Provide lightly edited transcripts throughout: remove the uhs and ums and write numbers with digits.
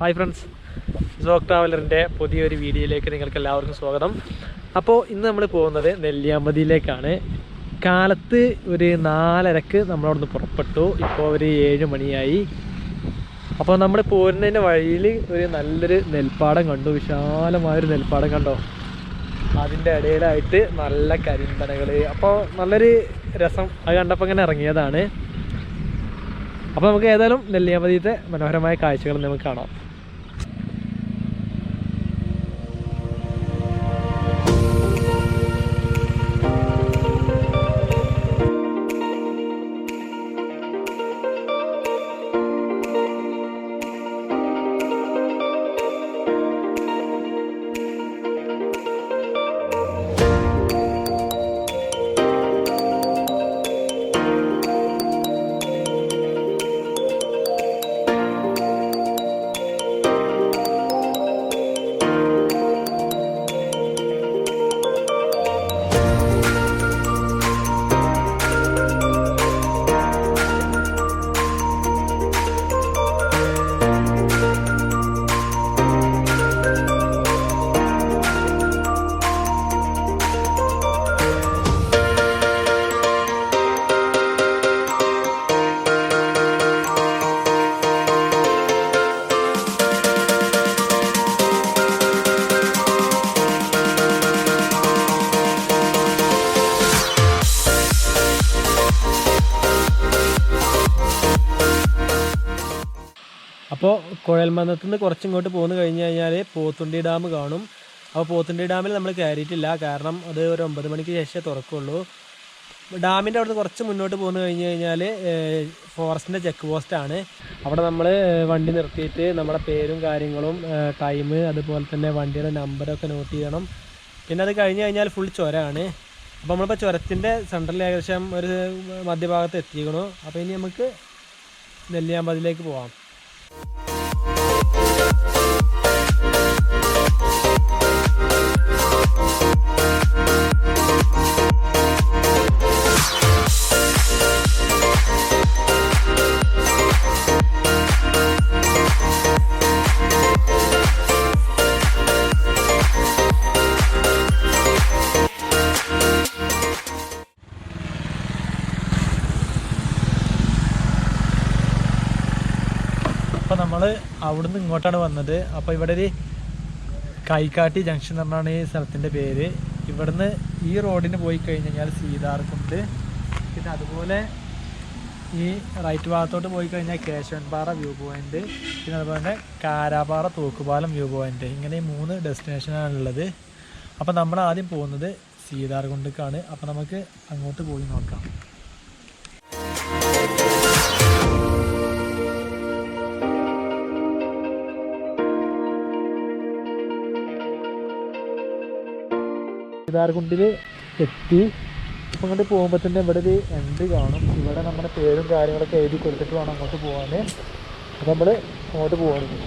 Hi friends, soak ട്രാവലറിൻ്റെ പുതിയൊരു വീഡിയോയിലേക്ക് നിങ്ങൾക്ക് എല്ലാവർക്കും സ്വാഗതം. അപ്പോൾ ഇന്ന് നമ്മൾ പോകുന്നത് നെല്ലിയാമ്പതിയിലേക്കാണ്. കാലത്ത് ഒരു 4:30 നമ്മളവിടുന്ന് പുറപ്പെട്ടു. ഇപ്പോൾ ഒരു 7 മണിയായി. അപ്പോൾ നമ്മൾ പോരുന്നതിൻ്റെ വഴിയിൽ ഒരു നല്ലൊരു നെൽപ്പാടം കണ്ടു. വിശാലമായൊരു നെൽപ്പാടം കണ്ടോ. അതിൻ്റെ ഇടയിലായിട്ട് നല്ല കരിമ്പനകൾ. അപ്പോൾ നല്ലൊരു രസം. അത് കണ്ടപ്പോൾ ഇങ്ങനെ ഇറങ്ങിയതാണ്. അപ്പോൾ നമുക്ക് ഏതായാലും നെല്ലിയാമ്പതിയിലത്തെ മനോഹരമായ കാഴ്ചകൾ നമുക്ക് കാണാം. അപ്പോൾ കുഴൽമന്ദത്തു നിന്ന് കുറച്ചിങ്ങോട്ട് പോന്നു കഴിഞ്ഞ് കഴിഞ്ഞാൽ പോത്തുണ്ടി ഡാം കാണും. അപ്പോൾ പോത്തുണ്ടി ഡാമിൽ നമ്മൾ കയറിയിട്ടില്ല, കാരണം അത് ഒരു 9 മണിക്ക് ശേഷമേ തുറക്കുള്ളൂ. ഡാമിൻ്റെ അവിടുന്ന് കുറച്ച് മുന്നോട്ട് പോന്നു കഴിഞ്ഞ് കഴിഞ്ഞാൽ ഫോറസ്റ്റിൻ്റെ ചെക്ക് പോസ്റ്റാണ്. അവിടെ നമ്മൾ വണ്ടി നിർത്തിയിട്ട് നമ്മുടെ പേരും കാര്യങ്ങളും ടൈം അതുപോലെ തന്നെ വണ്ടിയുടെ നമ്പറൊക്കെ നോട്ട് ചെയ്യണം. പിന്നെ അത് കഴിഞ്ഞ് കഴിഞ്ഞാൽ ഫുൾ ചുരമാണ്. അപ്പോൾ നമ്മളിപ്പോൾ ചുരത്തിൻ്റെ സെൻട്രലിൽ ഏകദേശം ഒരു മധ്യഭാഗത്ത് എത്തിക്കണു. അപ്പോൾ ഇനി നമുക്ക് നെല്ലിയാമ്പതിയിലേക്ക് പോകാം. അപ്പോൾ നമ്മൾ അവിടുന്ന് ഇങ്ങോട്ടാണ് വന്നത്. അപ്പോൾ ഇവിടെ ഒരു കൈക്കാട്ടി ജംഗ്ഷൻ എന്ന് പറഞ്ഞാണ് ഈ സ്ഥലത്തിൻ്റെ പേര്. ഇവിടുന്ന് ഈ റോഡിന് പോയി കഴിഞ്ഞ് കഴിഞ്ഞാൽ സീതാർകുണ്ട്, പിന്നെ അതുപോലെ ഈ റൈറ്റ് ഭാഗത്തോട്ട് പോയി കഴിഞ്ഞാൽ കേശവൻ പാറ വ്യൂ പോയിൻ്റ്, പിന്നെ അതുപോലെ തന്നെ കാരാപ്പാറ തൂക്കുപാലം വ്യൂ പോയിൻ്റ്. ഇങ്ങനെ 3 ഡെസ്റ്റിനേഷനാണുള്ളത്. അപ്പോൾ നമ്മൾ ആദ്യം പോകുന്നത് സീതാർകുണ്ടിലേക്കാണ്. അപ്പോൾ നമുക്ക് അങ്ങോട്ട് പോയി നോക്കാം. സീതാർകുണ്ടിൽ എത്തി. ഇപ്പം അങ്ങോട്ട് പോകുമ്പോൾ തന്നെ ഇവിടെ ഒരു എൻഡ് കാണും. ഇവിടെ നമ്മുടെ പേരും കാര്യങ്ങളൊക്കെ എഴുതി കൊടുത്തിട്ട് വേണം അങ്ങോട്ട് പോകാൻ. അപ്പോൾ നമ്മൾ അങ്ങോട്ട് പോകണം.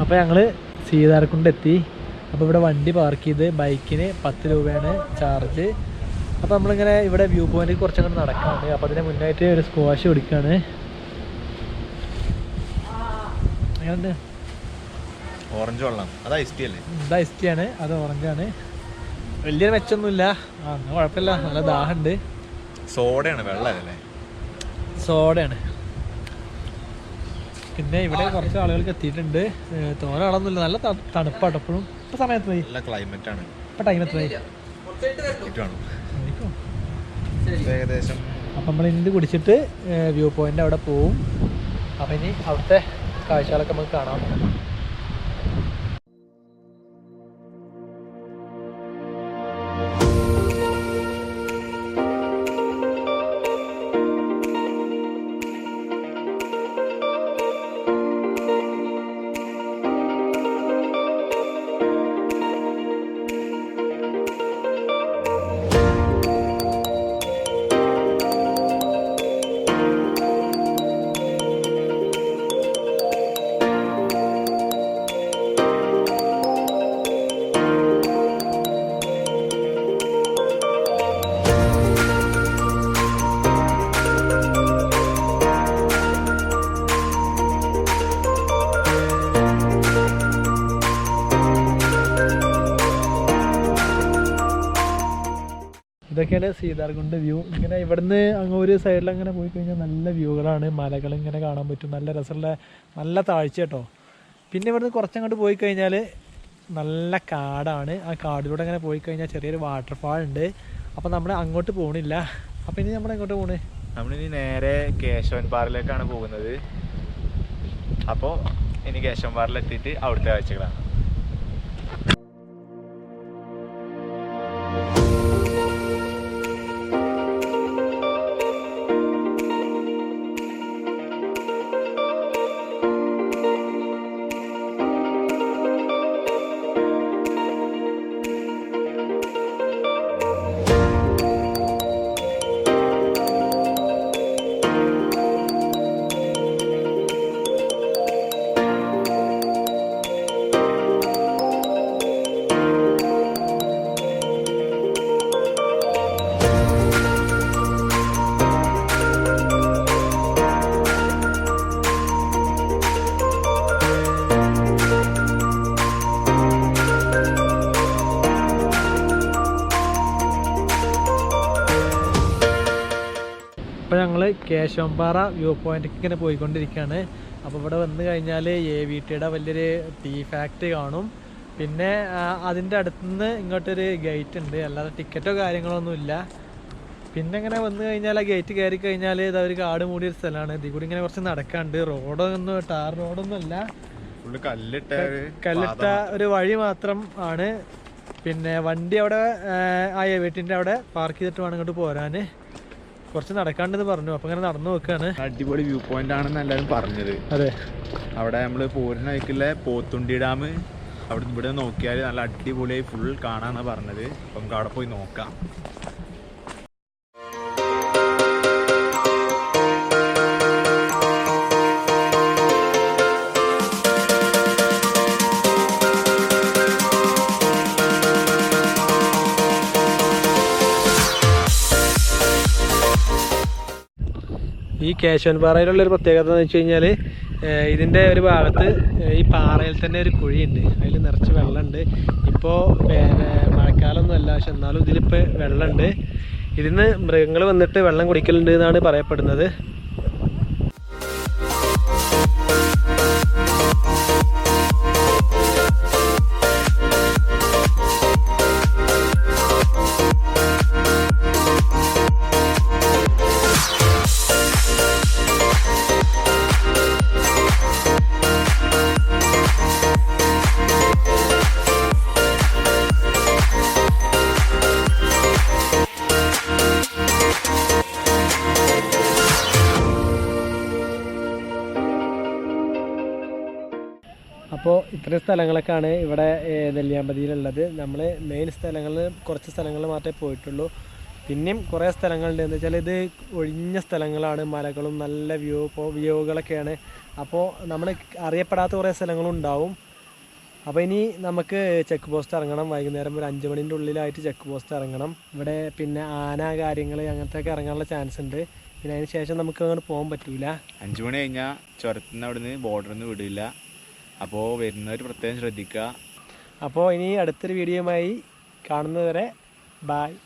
അപ്പോൾ ഞങ്ങൾ സീതാർകുണ്ടെത്തി. അപ്പോൾ ഇവിടെ വണ്ടി പാർക്ക് ചെയ്ത് ബൈക്കിന് 10 രൂപയാണ് ചാർജ്. അപ്പോൾ നമ്മളിങ്ങനെ ഇവിടെ വ്യൂ പോയിന്റിൽ കുറച്ചങ്ങോട്ട് നടക്കാണ്. അപ്പോൾ അതിന് മുന്നായിട്ട് ഒരു സ്ക്വാഷ് കുടിക്കുകയാണ്. അങ്ങനെയുണ്ട്. ഓറഞ്ച് വെള്ളം അത് ഐസ് ടീ അല്ലേ? ഇത് ഐസ് ടീ ആണ്, അത് ഓറഞ്ചാണ്. വലിയൊരു മെച്ചൊന്നുമില്ല. കുഴപ്പമില്ല, നല്ല ദാഹമുണ്ട്. സോഡയാണ്, വെള്ളമല്ലേ? സോഡയാണ്. പിന്നെ ഇവിടെ കുറച്ച് ആളുകൾക്ക് എത്തിയിട്ടുണ്ട്. തോന്നെ ആളൊന്നുമില്ല. നല്ല തണുപ്പാണ് എപ്പോഴും. ഇപ്പോൾ സമയത്ത് പോയി നല്ല ക്ലൈമറ്റ് ആണ്. ഇപ്പോൾ ടൈം എത്ര ഏകദേശം. അപ്പം നമ്മൾ ഇന്ന് കുടിച്ചിട്ട് വ്യൂ പോയിൻ്റ് അവിടെ പോവും. അപ്പം ഇനി അവിടുത്തെ കാഴ്ചകളൊക്കെ നമുക്ക് കാണാം. ഇതൊക്കെയാണ് സീതാർകുണ്ട് വ്യൂ. ഇങ്ങനെ ഇവിടുന്ന് അങ്ങ് ഒരു സൈഡിൽ അങ്ങനെ പോയി കഴിഞ്ഞാൽ നല്ല വ്യൂകളാണ്, മലകൾ ഇങ്ങനെ കാണാൻ പറ്റും, നല്ല രസമുള്ള നല്ല താഴ്ച കേട്ടോ. പിന്നെ ഇവിടുന്ന് കുറച്ചങ്ങോട്ട് പോയി കഴിഞ്ഞാൽ നല്ല കാടാണ്. ആ കാടിലൂടെ അങ്ങനെ പോയി കഴിഞ്ഞാൽ ചെറിയൊരു വാട്ടർഫാൾ ഉണ്ട്. അപ്പോൾ നമ്മൾ അങ്ങോട്ട് പോകണില്ല. അപ്പോൾ ഇനി നമ്മൾ എങ്ങോട്ട് പോകണേ? നമ്മളിനി നേരെ കേശവൻ പാറയിലേക്കാണ് പോകുന്നത്. അപ്പോൾ ഇനി കേശവൻ പാറയിലെത്തിയിട്ട് അവിടുത്തെ കാഴ്ചകളാണ്. ഇപ്പോൾ ഞങ്ങൾ കേശവൻപാറ വ്യൂ പോയിന്റിലേക്ക് ഇങ്ങനെ പോയിക്കൊണ്ടിരിക്കുകയാണ്. അപ്പോൾ ഇവിടെ വന്നു കഴിഞ്ഞാൽ AVTയുടെ വലിയൊരു ടീ ഫാക്ടറി കാണും. പിന്നെ അതിൻ്റെ അടുത്തുനിന്ന് ഇങ്ങോട്ടൊരു ഗേറ്റ് ഉണ്ട്, അല്ലാതെ ടിക്കറ്റോ കാര്യങ്ങളൊന്നും ഇല്ല. പിന്നെ ഇങ്ങനെ വന്നു കഴിഞ്ഞാൽ ആ ഗേറ്റ് കയറി കഴിഞ്ഞാൽ ഇത് ഒരു കാട് മൂടിയൊരു സ്ഥലമാണ്. ഇതിൽ കൂടി ഇങ്ങനെ കുറച്ച് നടക്കാണ്ട്, റോഡൊന്നും ടാർ റോഡൊന്നും അല്ല, കല്ലിട്ട ഒരു വഴി മാത്രം ആണ്. പിന്നെ വണ്ടി അവിടെ ആ AVTൻ്റെ അവിടെ പാർക്ക് ചെയ്തിട്ട് വേണം ഇങ്ങോട്ട് പോരാൻ. കുറച്ച് നടക്കാണ്ടെന്ന് പറഞ്ഞു. അപ്പോൾ ഇങ്ങനെ നടന്നു നോക്കുകയാണ്. അടിപൊളി വ്യൂ പോയിന്റ് ആണെന്ന് എല്ലാവരും പറഞ്ഞത്. അതെ, അവിടെ നമ്മൾ പോരുന്ന വഴിക്കുള്ള പോത്തുണ്ടി ഡാം അവിടെ ഇവിടെ നോക്കിയാൽ നല്ല അടിപൊളിയായി ഫുൾ കാണാന്നാണ് പറഞ്ഞത്. അപ്പം നമുക്ക് അവിടെ പോയി നോക്കാം. ഈ കേശവൻപാറയിലുള്ളൊരു പ്രത്യേകത എന്ന് വെച്ച് കഴിഞ്ഞാൽ ഇതിൻ്റെ ഒരു ഭാഗത്ത് ഈ പാറയിൽ തന്നെ ഒരു കുഴിയുണ്ട്, അതിൽ നിറച്ച് വെള്ളമുണ്ട്. ഇപ്പോൾ മഴക്കാലമൊന്നും അല്ല, പക്ഷെ എന്നാലും ഇതിലിപ്പോൾ വെള്ളമുണ്ട്. ഇതിന്ന് മൃഗങ്ങൾ വന്നിട്ട് വെള്ളം കുടിക്കലുണ്ട് എന്നാണ് പറയപ്പെടുന്നത്. അപ്പോൾ ഇത്രയും സ്ഥലങ്ങളൊക്കെയാണ് ഇവിടെ നെല്ലിയാമ്പതിയിലുള്ളത്. നമ്മൾ മെയിൻ സ്ഥലങ്ങളിൽ കുറച്ച് സ്ഥലങ്ങൾ മാത്രമേ പോയിട്ടുള്ളൂ. പിന്നെയും കുറേ സ്ഥലങ്ങളുണ്ട്. എന്ന് വെച്ചാൽ ഇത് ഒഴിഞ്ഞ സ്ഥലങ്ങളാണ്, മലകളും നല്ല വ്യൂകളൊക്കെയാണ്. അപ്പോൾ നമ്മൾ അറിയപ്പെടാത്ത കുറേ സ്ഥലങ്ങളും ഉണ്ടാവും. അപ്പോൾ ഇനി നമുക്ക് ചെക്ക് പോസ്റ്റ് ഇറങ്ങണം. വൈകുന്നേരം ഒരു 5 മണിൻ്റെ ഉള്ളിലായിട്ട് ചെക്ക് പോസ്റ്റ് ഇറങ്ങണം. ഇവിടെ പിന്നെ ആന കാര്യങ്ങൾ അങ്ങനത്തെയൊക്കെ ഇറങ്ങാനുള്ള ചാൻസ് ഉണ്ട്. പിന്നെ അതിന് ശേഷം നമുക്ക് അങ്ങോട്ട് പോകാൻ പറ്റില്ല. 5 മണി കഴിഞ്ഞാൽ ചുരത്തുനിന്ന് അവിടുന്ന് ബോർഡറിൽ വിടില്ല. അപ്പോൾ വരുന്നവർ പ്രത്യേകം ശ്രദ്ധിക്കുക. അപ്പോൾ ഇനി അടുത്തൊരു വീഡിയോയുമായി കാണുന്നതുവരെ ബായ്.